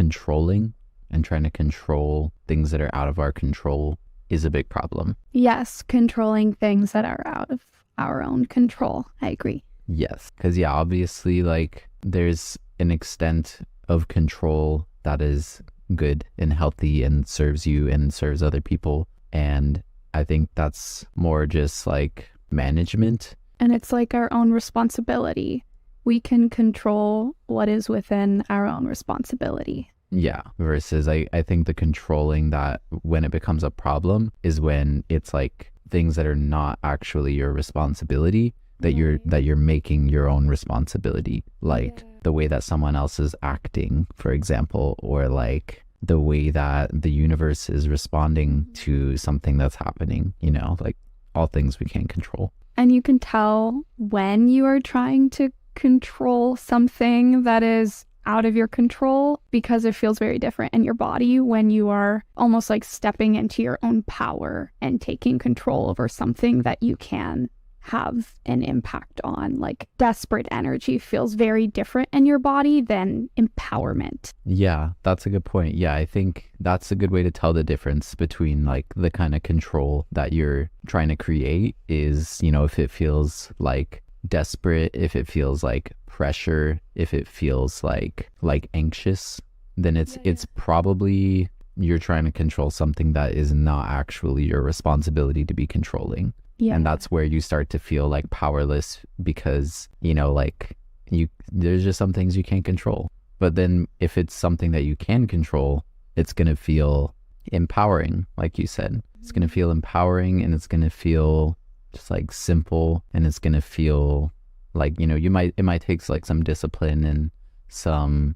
controlling and trying to control things that are out of our control is a big problem. Yes, controlling things that are out of our own control. I agree. Yes, because obviously like there's an extent of control that is good and healthy and serves you and serves other people. And I think that's more just like management. And it's like our own responsibility. We can control what is within our own responsibility. Yeah, versus I think the controlling that when it becomes a problem is when it's like things that are not actually your responsibility that you're making your own responsibility, like the way that someone else is acting, for example, or like the way that the universe is responding to something that's happening, like all things we can't control. And you can tell when you are trying to control something that is out of your control because it feels very different in your body when you are almost like stepping into your own power and taking control over something that you can have an impact on. Like desperate energy feels very different in your body than empowerment. Yeah, that's a good point. Yeah, I think that's a good way to tell the difference between like the kind of control that you're trying to create is, if it feels like desperate, if it feels like pressure, if it feels like anxious, then it's probably you're trying to control something that is not actually your responsibility to be controlling. Yeah. And that's where you start to feel like powerless because, there's just some things you can't control. But then if it's something that you can control, it's going to feel empowering, like you said. It's going to feel empowering and it's going to feel just like simple, and it's going to feel like, it might take like some discipline and some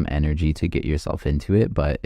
energy to get yourself into it, but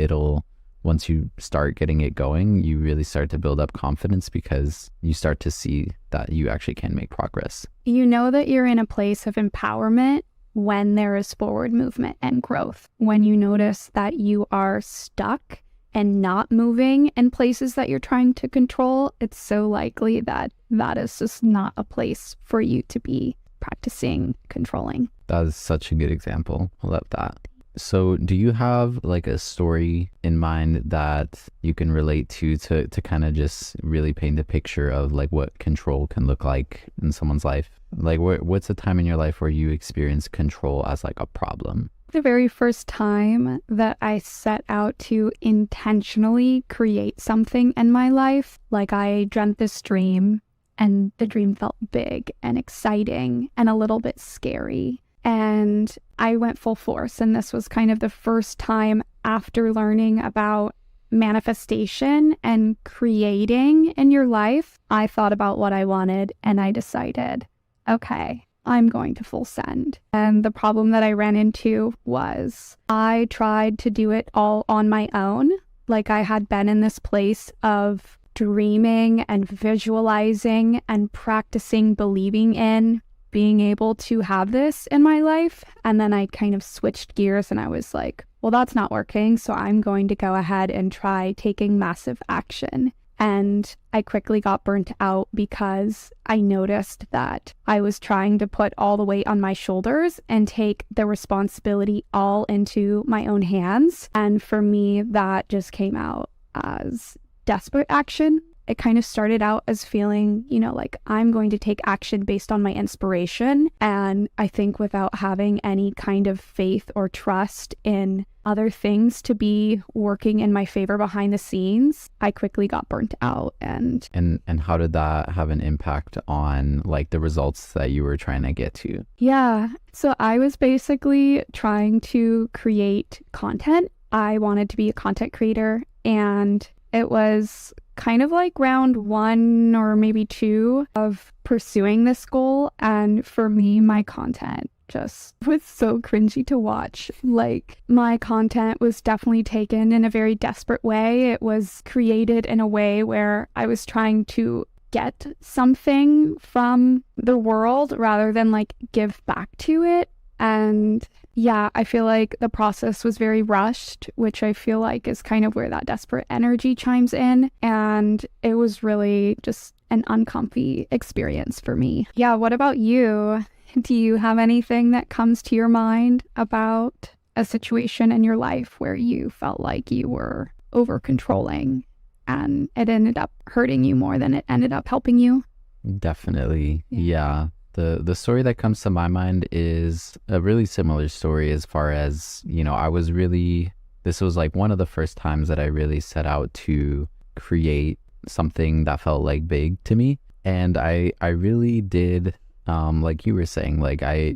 once you start getting it going, you really start to build up confidence because you start to see that you actually can make progress. You know that you're in a place of empowerment when there is forward movement and growth. When you notice that you are stuck and not moving in places that you're trying to control, it's so likely that that is just not a place for you to be practicing controlling. That is such a good example. I love that. So do you have like a story in mind that you can relate to kind of just really paint a picture of like what control can look like in someone's life? Like what's a time in your life where you experienced control as like a problem? The very first time that I set out to intentionally create something in my life, like I dreamt this dream and the dream felt big and exciting and a little bit scary. And I went full force. And this was kind of the first time after learning about manifestation and creating in your life, I thought about what I wanted and I decided, okay, I'm going to full send. And the problem that I ran into was I tried to do it all on my own. Like I had been in this place of dreaming and visualizing and practicing believing in being able to have this in my life. And then I kind of switched gears and I was like, well, that's not working. So I'm going to go ahead and try taking massive action. And I quickly got burnt out because I noticed that I was trying to put all the weight on my shoulders and take the responsibility all into my own hands. And for me, that just came out as desperate action. It kind of started out as feeling, like I'm going to take action based on my inspiration. And I think without having any kind of faith or trust in other things to be working in my favor behind the scenes, I quickly got burnt out. And how did that have an impact on like the results that you were trying to get to? Yeah. So I was basically trying to create content. I wanted to be a content creator, and it was kind of like round 1 or maybe 2 of pursuing this goal. And for me, my content just was so cringy to watch. Like my content was definitely taken in a very desperate way. It was created in a way where I was trying to get something from the world rather than like give back to it. And yeah, I feel like the process was very rushed, which I feel like is kind of where that desperate energy chimes in. And it was really just an uncomfy experience for me. Yeah, what about you? Do you have anything that comes to your mind about a situation in your life where you felt like you were over controlling and it ended up hurting you more than it ended up helping you? Definitely. Yeah. The story that comes to my mind is a really similar story as far as, this was like one of the first times that I really set out to create something that felt like big to me. And I really did, like you were saying, like I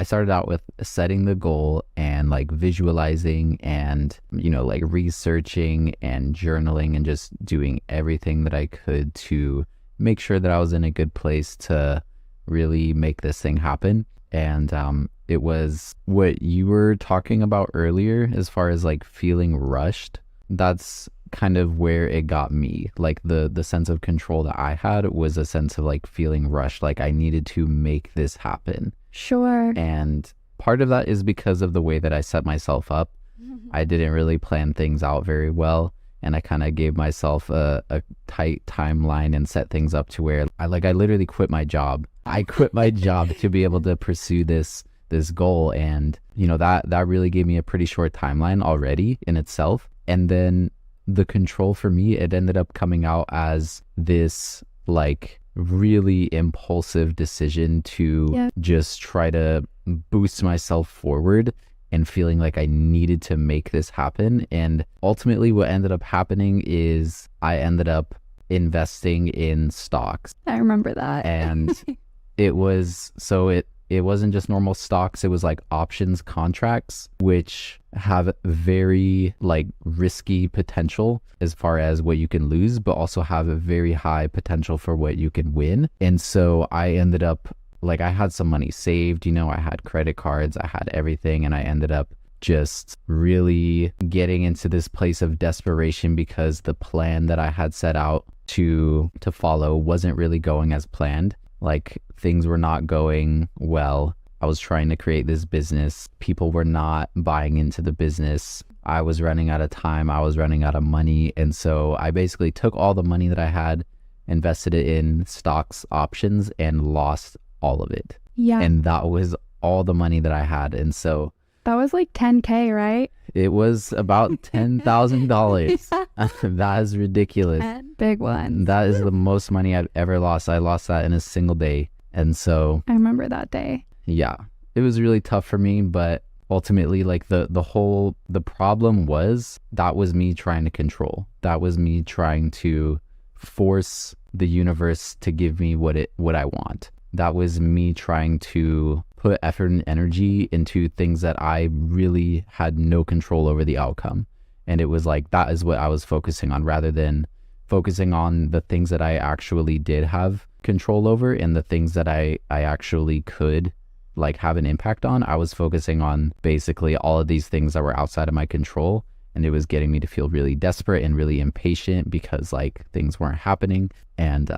started out with setting the goal and like visualizing and, like researching and journaling and just doing everything that I could to make sure that I was in a good place to really make this thing happen. And it was what you were talking about earlier as far as like feeling rushed. That's kind of where it got me. Like the sense of control that I had was a sense of like feeling rushed, like I needed to make this happen. Sure. And part of that is because of the way that I set myself up. I didn't really plan things out very well. And I kind of gave myself a tight timeline and set things up to where I literally quit my job. I quit my job to be able to pursue this goal. And, that really gave me a pretty short timeline already in itself. And then the control for me, it ended up coming out as this like really impulsive decision to just try to boost myself forward and feeling like I needed to make this happen. And ultimately what ended up happening is I ended up investing in stocks. I remember that. And it wasn't just normal stocks, it was like options contracts, which have very like risky potential as far as what you can lose, but also have a very high potential for what you can win. And so I ended up like I had some money saved, I had credit cards, I had everything, and I ended up just really getting into this place of desperation because the plan that I had set out to follow wasn't really going as planned. Like things were not going well. I was trying to create this business. People were not buying into the business. I was running out of time. I was running out of money. And so I basically took all the money that I had, invested it in stocks, options, and lost all of it. Yeah. And that was all the money that I had. And so that was like $10K, right? It was about $10,000. That is ridiculous. Big one. That is the most money I've ever lost. I lost that in a single day. And so I remember that day. Yeah, it was really tough for me, but ultimately like the problem was that was me trying to control. That was me trying to force the universe to give me what I want. That was me trying to put effort and energy into things that I really had no control over the outcome. And it was like, that is what I was focusing on rather than focusing on the things that I actually did have control over and the things that I actually could like have an impact on. I was focusing on basically all of these things that were outside of my control. And it was getting me to feel really desperate and really impatient because like things weren't happening. And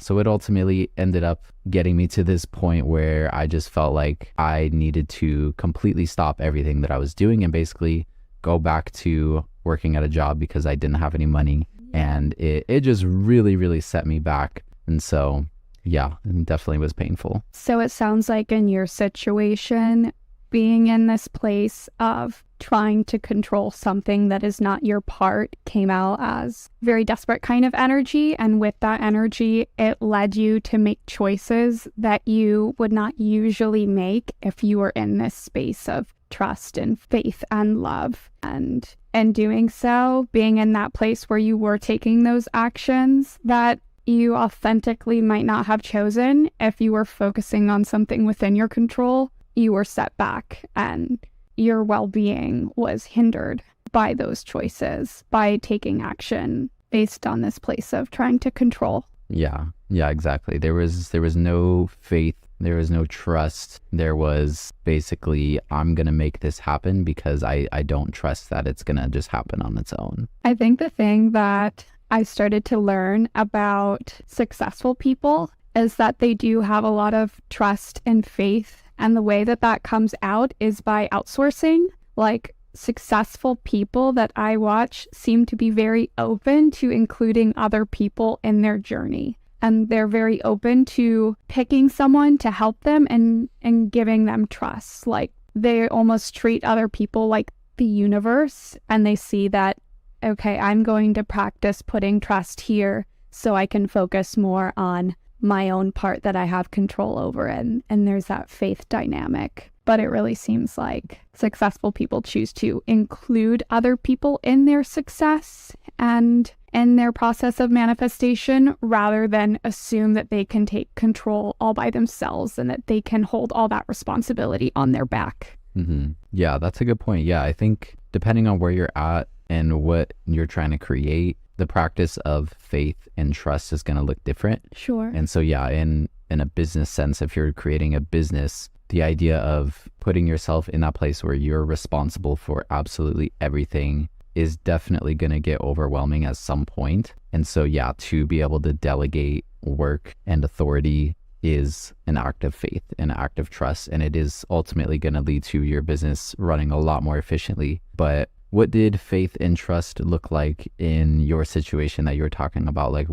so it ultimately ended up getting me to this point where I just felt like I needed to completely stop everything that I was doing and basically go back to working at a job because I didn't have any money. And it just really, really set me back. And so, yeah, it definitely was painful. So it sounds like in your situation, being in this place of trying to control something that is not your part came out as very desperate kind of energy. And with that energy, it led you to make choices that you would not usually make if you were in this space of trust and faith and love. And in doing so, being in that place where you were taking those actions that you authentically might not have chosen if you were focusing on something within your control, you were set back and your well-being was hindered by those choices, by taking action based on this place of trying to control. Yeah, exactly. There was no faith, there was no trust. There was basically, I'm going to make this happen because I don't trust that it's going to just happen on its own. I think the thing that I started to learn about successful people is that they do have a lot of trust and faith. And the way that that comes out is by outsourcing. Like successful people that I watch seem to be very open to including other people in their journey. And they're very open to picking someone to help them and giving them trust. Like they almost treat other people like the universe, and they see that, okay, I'm going to practice putting trust here so I can focus more on my own part that I have control over. And there's that faith dynamic. But it really seems like successful people choose to include other people in their success and in their process of manifestation, rather than assume that they can take control all by themselves and that they can hold all that responsibility on their back. Mm-hmm. Yeah, that's a good point. Yeah, I think depending on where you're at and what you're trying to create, the practice of faith and trust is going to look different. Sure. And so, yeah, in a business sense, if you're creating a business, the idea of putting yourself in that place where you're responsible for absolutely everything is definitely going to get overwhelming at some point. And so, yeah, to be able to delegate work and authority is an act of faith, an act of trust, and it is ultimately going to lead to your business running a lot more efficiently. But what did faith and trust look like in your situation that you're talking about? Like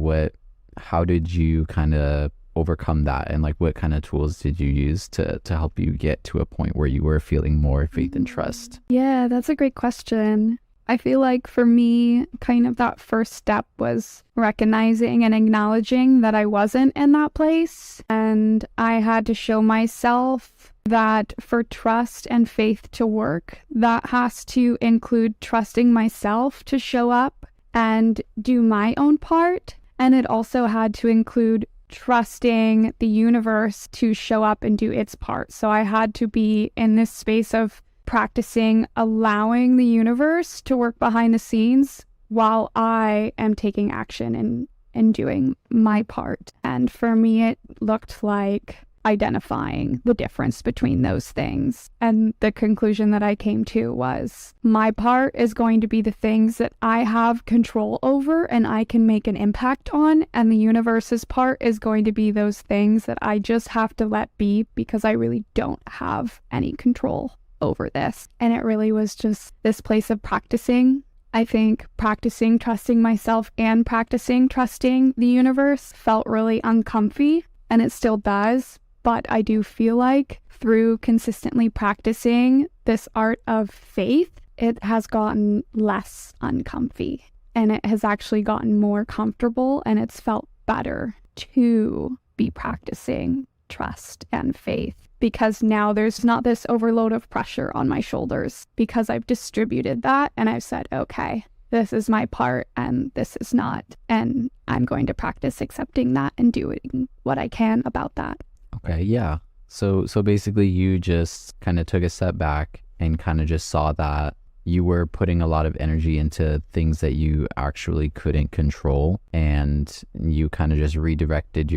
how did you kind of overcome that? And like, what kind of tools did you use to help you get to a point where you were feeling more faith and trust? Yeah, that's a great question. I feel like for me, kind of that first step was recognizing and acknowledging that I wasn't in that place. And I had to show myself that for trust and faith to work, that has to include trusting myself to show up and do my own part. And it also had to include trusting the universe to show up and do its part. So I had to be in this space of practicing allowing the universe to work behind the scenes while I am taking action and doing my part. And for me, it looked like identifying the difference between those things. And the conclusion that I came to was my part is going to be the things that I have control over and I can make an impact on. And the universe's part is going to be those things that I just have to let be because I really don't have any control over this. And it really was just this place of practicing. I think practicing trusting myself and practicing trusting the universe felt really uncomfy, and it still does. But I do feel like through consistently practicing this art of faith, it has gotten less uncomfy and it has actually gotten more comfortable, and it's felt better to be practicing trust and faith, because now there's not this overload of pressure on my shoulders because I've distributed that and I've said, okay, this is my part and this is not. And I'm going to practice accepting that and doing what I can about that. Okay, yeah. So basically you just kind of took a step back and kind of just saw that you were putting a lot of energy into things that you actually couldn't control, and you kind of just redirected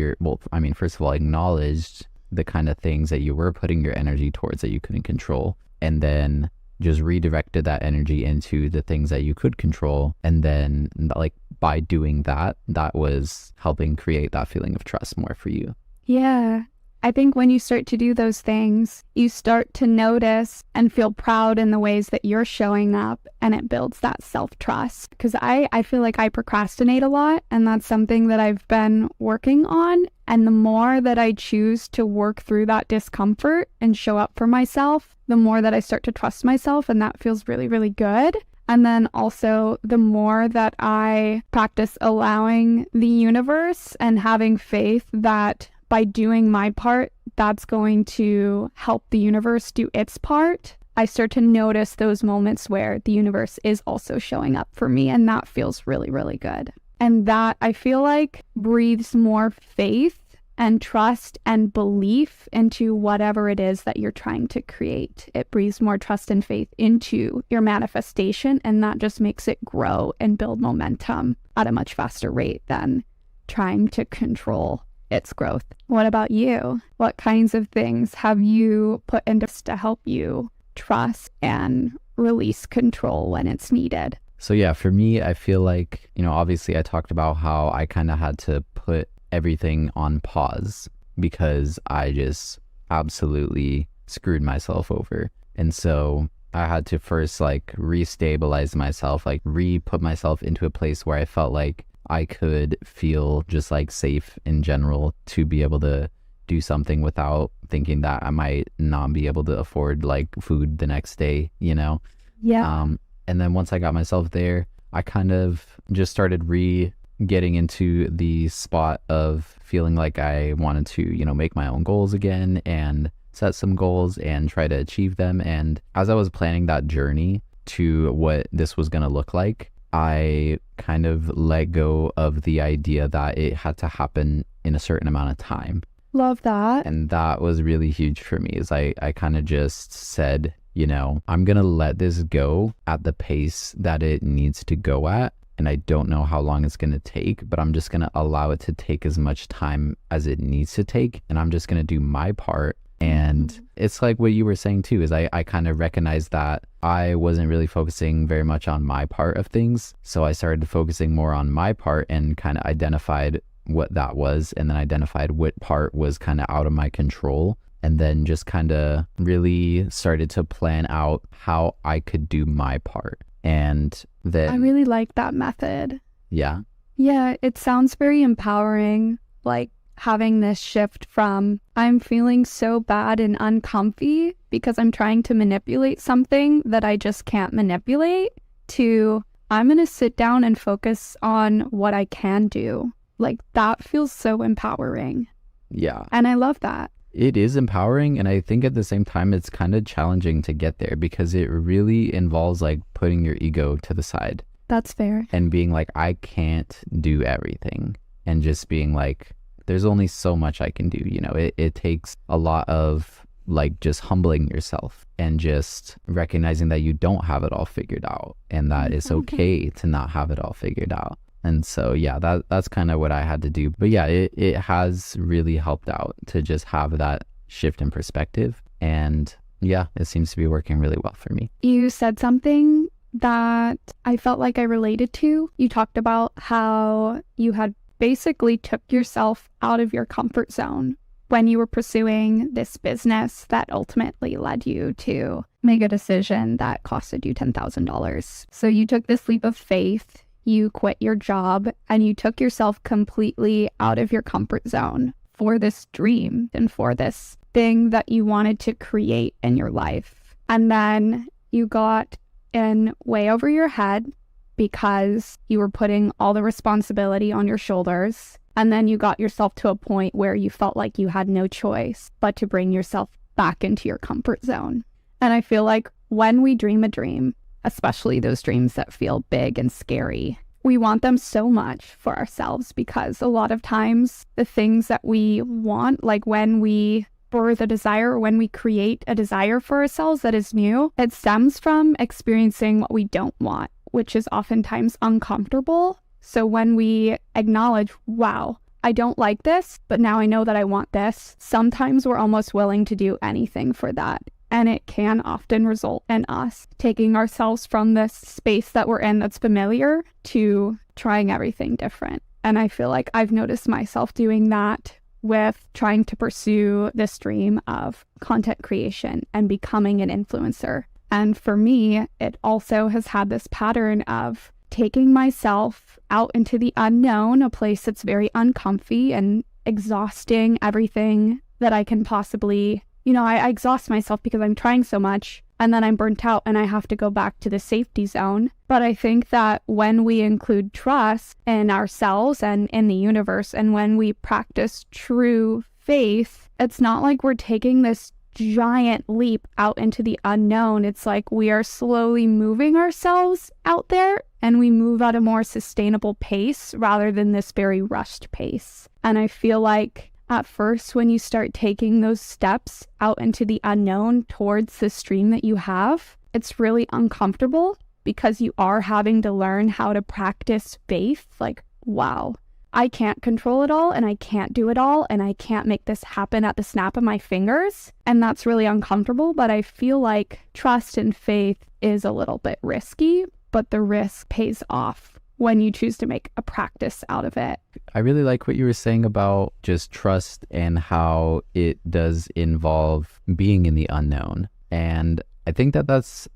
first of all, acknowledged the kind of things that you were putting your energy towards that you couldn't control, and then just redirected that energy into the things that you could control. And then like by doing that was helping create that feeling of trust more for you. Yeah. I think when you start to do those things, you start to notice and feel proud in the ways that you're showing up, and it builds that self-trust. Because I feel like I procrastinate a lot, and that's something that I've been working on. And the more that I choose to work through that discomfort and show up for myself, the more that I start to trust myself, and that feels really, really good. And then also the more that I practice allowing the universe and having faith that by doing my part, that's going to help the universe do its part, I start to notice those moments where the universe is also showing up for me, and that feels really, really good. And that, I feel like, breathes more faith and trust and belief into whatever it is that you're trying to create. It breathes more trust and faith into your manifestation, and that just makes it grow and build momentum at a much faster rate than trying to control its growth. What about you? What kinds of things have you put into to help you trust and release control when it's needed? So yeah, for me, I feel like, obviously I talked about how I kind of had to put everything on pause because I just absolutely screwed myself over. And so I had to first restabilize myself, put myself into a place where I felt like I could feel just safe in general to be able to do something without thinking that I might not be able to afford like food the next day, you know? Yeah. And then once I got myself there, I kind of just started getting into the spot of feeling like I wanted to, you know, make my own goals again and set some goals and try to achieve them. And as I was planning that journey to what this was going to look like, I kind of let go of the idea that it had to happen in a certain amount of time. Love that. And that was really huge for me, is I kind of just said, you know, I'm going to let this go at the pace that it needs to go at. And I don't know how long it's going to take, but I'm just going to allow it to take as much time as it needs to take. And I'm just going to do my part. And it's like what you were saying too, is I kind of recognized that I wasn't really focusing very much on my part of things. So I started focusing more on my part and kind of identified what that was, and then identified what part was kind of out of my control. And then just kind of really started to plan out how I could do my part. And then I really like that method. Yeah. Yeah, it sounds very empowering, like having this shift from I'm feeling so bad and uncomfy because I'm trying to manipulate something that I just can't manipulate, to I'm going to sit down and focus on what I can do. Like that feels so empowering. Yeah. And I love that. It is empowering, and I think at the same time it's kind of challenging to get there, because it really involves like putting your ego to the side. That's fair. And being like, I can't do everything, and just being like, there's only so much I can do. You know, it takes a lot of like just humbling yourself and just recognizing that you don't have it all figured out, and that it's okay to not have it all figured out. And so, yeah, that's kind of what I had to do. But yeah, it has really helped out to just have that shift in perspective. And yeah, it seems to be working really well for me. You said something that I felt like I related to. You talked about how you had basically took yourself out of your comfort zone when you were pursuing this business that ultimately led you to make a decision that costed you $10,000. So you took this leap of faith. You quit your job and you took yourself completely out of your comfort zone for this dream and for this thing that you wanted to create in your life. And then you got in way over your head because you were putting all the responsibility on your shoulders. And then you got yourself to a point where you felt like you had no choice but to bring yourself back into your comfort zone. And I feel like when we dream a dream, especially those dreams that feel big and scary, we want them so much for ourselves, because a lot of times the things that we want, like when we birth a desire or when we create a desire for ourselves that is new, it stems from experiencing what we don't want, which is oftentimes uncomfortable. So when we acknowledge, wow, I don't like this, but now I know that I want this, sometimes we're almost willing to do anything for that. And it can often result in us taking ourselves from this space that we're in that's familiar to trying everything different. And I feel like I've noticed myself doing that with trying to pursue this dream of content creation and becoming an influencer. And for me, it also has had this pattern of taking myself out into the unknown, a place that's very uncomfy, and exhausting everything that I can possibly, I exhaust myself because I'm trying so much, and then I'm burnt out and I have to go back to the safety zone. But I think that when we include trust in ourselves and in the universe, and when we practice true faith, it's not like we're taking this giant leap out into the unknown. It's like we are slowly moving ourselves out there, and we move at a more sustainable pace rather than this very rushed pace. And I feel like at first, when you start taking those steps out into the unknown towards this dream that you have, it's really uncomfortable because you are having to learn how to practice faith. Like, wow, I can't control it all, and I can't do it all, and I can't make this happen at the snap of my fingers. And that's really uncomfortable, but I feel like trust and faith is a little bit risky, but the risk pays off when you choose to make a practice out of it. I really like what you were saying about just trust and how it does involve being in the unknown. And I think that that's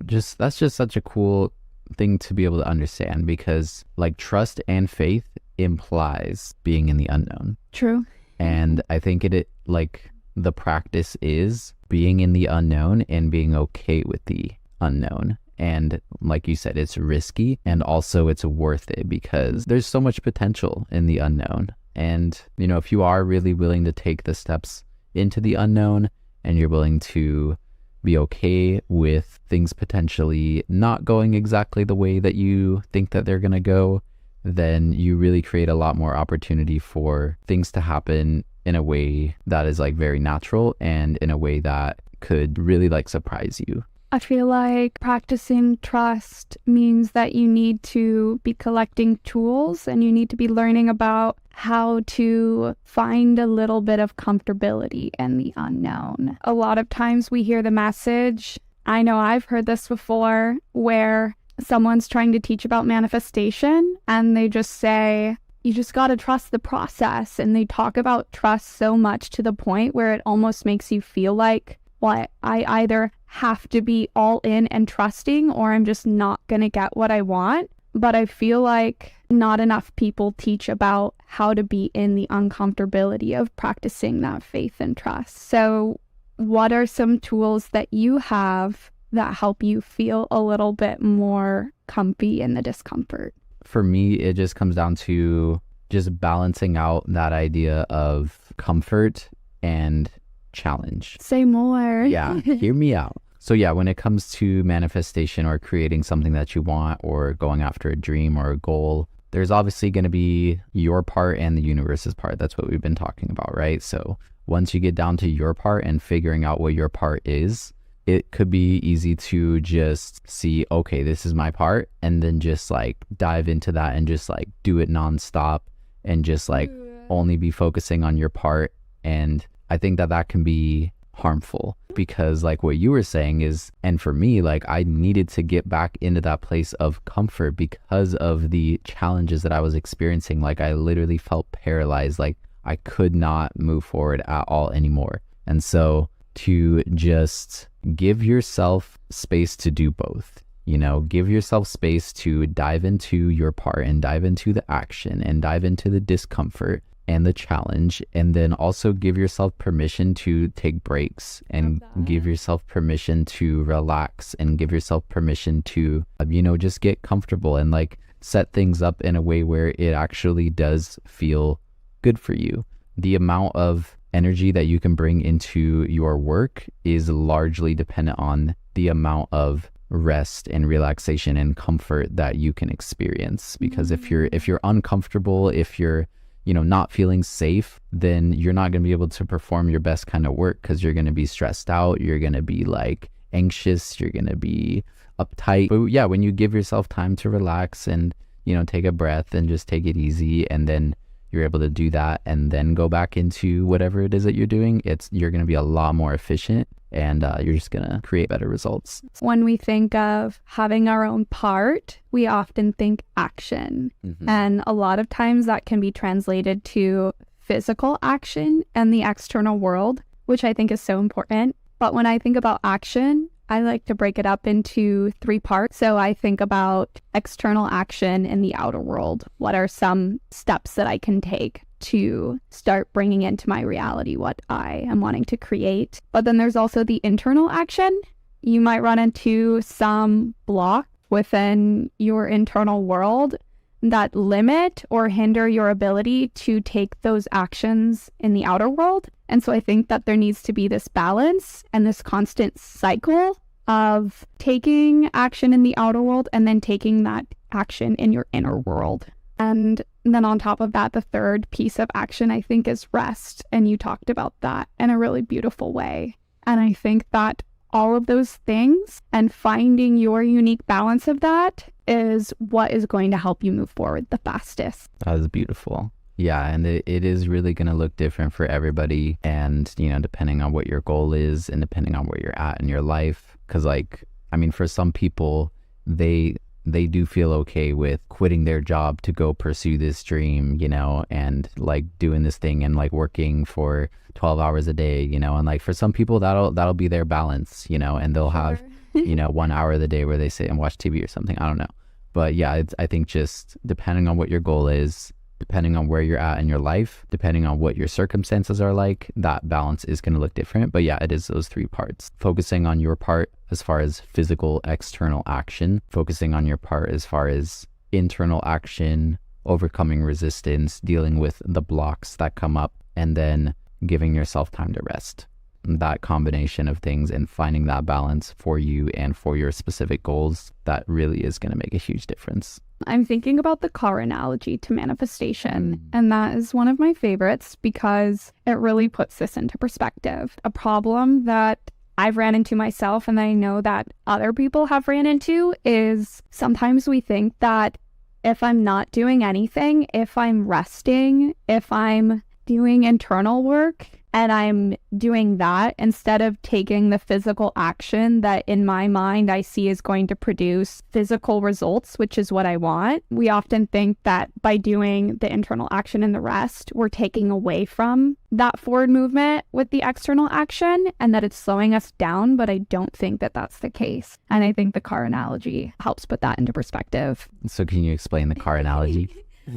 just such a cool thing to be able to understand, because like trust and faith implies being in the unknown. True. And I think it like the practice is being in the unknown and being okay with the unknown. And like you said, it's risky and also it's worth it because there's so much potential in the unknown. And, you know, if you are really willing to take the steps into the unknown and you're willing to be okay with things potentially not going exactly the way that you think that they're going to go, then you really create a lot more opportunity for things to happen in a way that is like very natural and in a way that could really like surprise you. I feel like practicing trust means that you need to be collecting tools and you need to be learning about how to find a little bit of comfortability in the unknown. A lot of times we hear the message, I know I've heard this before, where someone's trying to teach about manifestation and they just say, you just got to trust the process. And they talk about trust so much to the point where it almost makes you feel like, well, I either have to be all in and trusting or I'm just not going to get what I want. But I feel like not enough people teach about how to be in the uncomfortability of practicing that faith and trust. So what are some tools that you have that help you feel a little bit more comfy in the discomfort? For me, it just comes down to just balancing out that idea of comfort and challenge. Say more. Yeah, hear me out. So yeah, when it comes to manifestation or creating something that you want or going after a dream or a goal, there's obviously going to be your part and the universe's part. That's what we've been talking about, right? So once you get down to your part and figuring out what your part is, it could be easy to just see, okay, this is my part, and then just like dive into that and just like do it nonstop and just like only be focusing on your part. And I think that that can be harmful because like what you were saying is, and for me, like I needed to get back into that place of comfort because of the challenges that I was experiencing. Like I literally felt paralyzed, like I could not move forward at all anymore. And so to just give yourself space to do both, you know, give yourself space to dive into your part and dive into the action and dive into the discomfort and the challenge, and then also give yourself permission to take breaks and give yourself permission to relax and give yourself permission to, you know, just get comfortable and like set things up in a way where it actually does feel good for you. The amount of energy that you can bring into your work is largely dependent on the amount of rest and relaxation and comfort that you can experience. Because if you're uncomfortable, if you're, you know, not feeling safe, then you're not going to be able to perform your best kind of work because you're going to be stressed out. You're going to be like anxious. You're going to be uptight. But yeah, when you give yourself time to relax and, you know, take a breath and just take it easy, and then you're able to do that and then go back into whatever it is that you're doing, you're going to be a lot more efficient and you're just going to create better results. When we think of having our own part, we often think action. Mm-hmm. And a lot of times that can be translated to physical action and the external world, which I think is so important. But when I think about action, I like to break it up into 3 parts. So I think about external action in the outer world. What are some steps that I can take to start bringing into my reality what I am wanting to create? But then there's also the internal action. You might run into some block within your internal world that limit or hinder your ability to take those actions in the outer world. And so I think that there needs to be this balance and this constant cycle of taking action in the outer world and then taking that action in your inner world. And then on top of that, the third piece of action, I think, is rest. And you talked about that in a really beautiful way. And I think that all of those things and finding your unique balance of that is what is going to help you move forward the fastest. That was beautiful. Yeah, and it is really going to look different for everybody. And, you know, depending on what your goal is and depending on where you're at in your life. Because, like, I mean, for some people, they do feel okay with quitting their job to go pursue this dream, you know, and like doing this thing and like working for 12 hours a day, you know, and like for some people that'll be their balance, you know, and they'll have, you know, 1 hour of the day where they sit and watch TV or something. I don't know. But yeah, I think just depending on what your goal is, depending on where you're at in your life, depending on what your circumstances are like, that balance is going to look different. But yeah, it is those three parts. Focusing on your part as far as physical, external action, focusing on your part as far as internal action, overcoming resistance, dealing with the blocks that come up, and then giving yourself time to rest. That combination of things and finding that balance for you and for your specific goals, that really is going to make a huge difference. I'm thinking about the car analogy to manifestation, and that is one of my favorites because it really puts this into perspective. A problem that I've ran into myself and I know that other people have ran into is sometimes we think that if I'm not doing anything, if I'm resting, if I'm doing internal work and I'm doing that instead of taking the physical action that in my mind I see is going to produce physical results, which is what I want. We often think that by doing the internal action and the rest, we're taking away from that forward movement with the external action and that it's slowing us down, but I don't think that that's the case. And I think the car analogy helps put that into perspective. So can you explain the car analogy?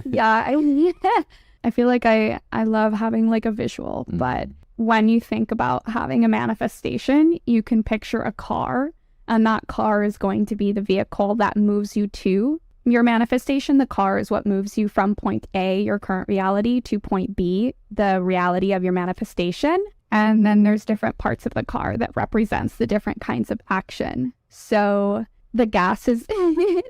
Yeah, I feel like I love having like a visual, but when you think about having a manifestation, you can picture a car, and that car is going to be the vehicle that moves you to your manifestation. The car is what moves you from point A, your current reality, to point B, the reality of your manifestation. And then there's different parts of the car that represents the different kinds of action. So the gas is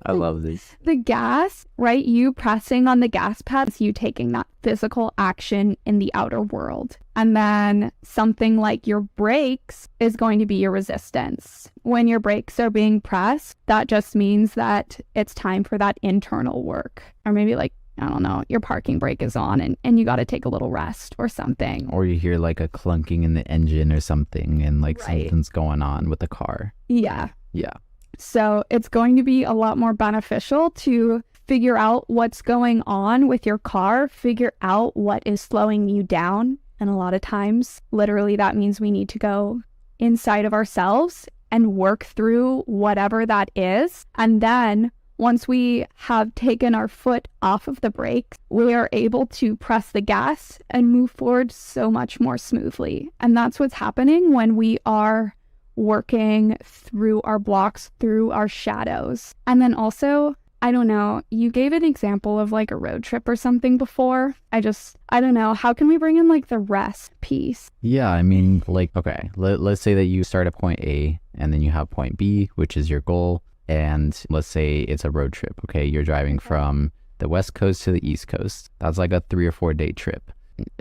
I love this. The gas, right? You pressing on the gas pads, you taking that physical action in the outer world. And then something like your brakes is going to be your resistance. When your brakes are being pressed, that just means that it's time for that internal work. Or maybe like, I don't know, your parking brake is on and you got to take a little rest or something. Or you hear like a clunking in the engine or something and like something's going on with the car. Yeah. Yeah. So it's going to be a lot more beneficial to figure out what's going on with your car, figure out what is slowing you down. And a lot of times, literally, that means we need to go inside of ourselves and work through whatever that is. And then once we have taken our foot off of the brake, we are able to press the gas and move forward so much more smoothly. And that's what's happening when we are working through our blocks, through our shadows. And then also, I don't know, you gave an example of like a road trip or something before. I don't know, how can we bring in like the rest piece? Yeah, I mean, like, okay, let's say that you start at point A and then you have point B, which is your goal. And let's say it's a road trip, okay? You're driving from the West Coast to the East Coast. That's like a 3 or 4 day trip.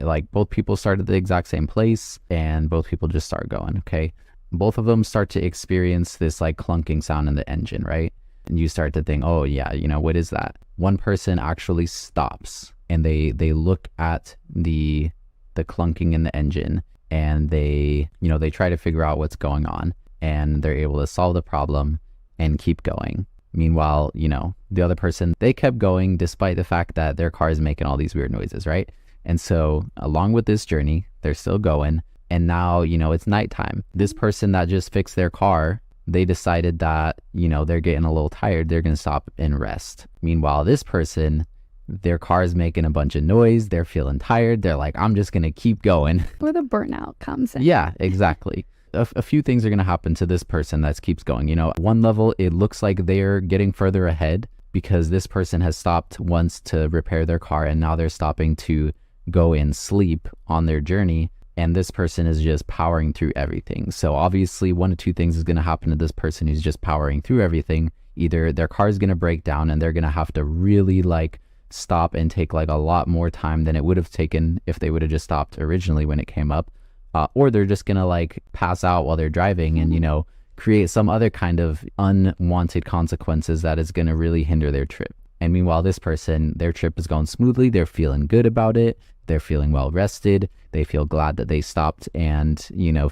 Like both people start at the exact same place and both people just start going, okay? Both of them start to experience this like clunking sound in the engine, right? And you start to think, oh yeah, you know, what is that? One person actually stops and they look at the clunking in the engine and they try to figure out what's going on and they're able to solve the problem and keep going. Meanwhile, the other person, they kept going despite the fact that their car is making all these weird noises, right? And so along with this journey, they're still going. And now, it's nighttime. This person that just fixed their car, they decided that, they're getting a little tired. They're going to stop and rest. Meanwhile, this person, their car is making a bunch of noise. They're feeling tired. They're like, I'm just going to keep going. Where the burnout comes in. Yeah, exactly. A few things are going to happen to this person that keeps going. At one level, it looks like they're getting further ahead because this person has stopped once to repair their car and now they're stopping to go and sleep on their journey. And this person is just powering through everything. So obviously one of two things is going to happen to this person who's just powering through everything. Either their car is going to break down and they're going to have to really like stop and take like a lot more time than it would have taken if they would have just stopped originally when it came up. Or they're just going to like pass out while they're driving and, create some other kind of unwanted consequences that is going to really hinder their trip. And meanwhile, this person, their trip is going smoothly. They're feeling good about it. They're feeling well rested. They feel glad that they stopped and,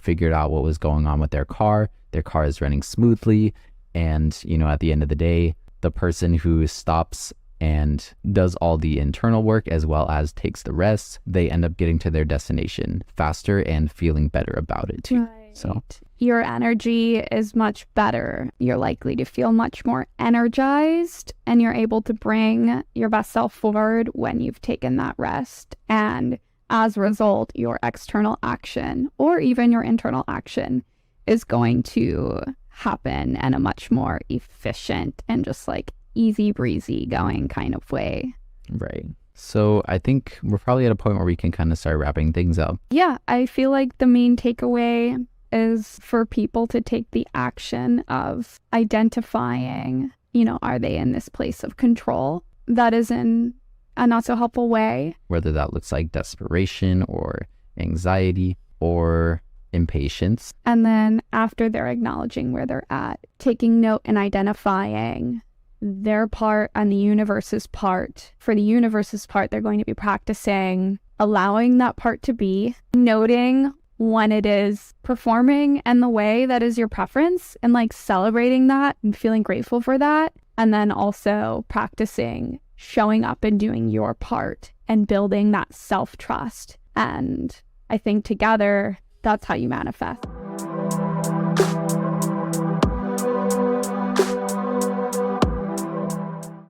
figured out what was going on with their car. Their car is running smoothly. And, at the end of the day, the person who stops and does all the internal work as well as takes the rest, they end up getting to their destination faster and feeling better about it too. Right. So your energy is much better. You're likely to feel much more energized, and you're able to bring your best self forward when you've taken that rest. And as a result, your external action or even your internal action is going to happen in a much more efficient and just like easy breezy going kind of way. right. So I think we're probably at a point where we can kind of start wrapping things up. Yeah, I feel like the main takeaway is for people to take the action of identifying, are they in this place of control that is in a not so helpful way? Whether that looks like desperation or anxiety or impatience. And then after they're acknowledging where they're at, taking note and identifying their part and the universe's part. For the universe's part, they're going to be practicing allowing that part to be, noting when it is performing in the way that is your preference and like celebrating that and feeling grateful for that. And then also practicing showing up and doing your part and building that self-trust. And I think together, that's how you manifest.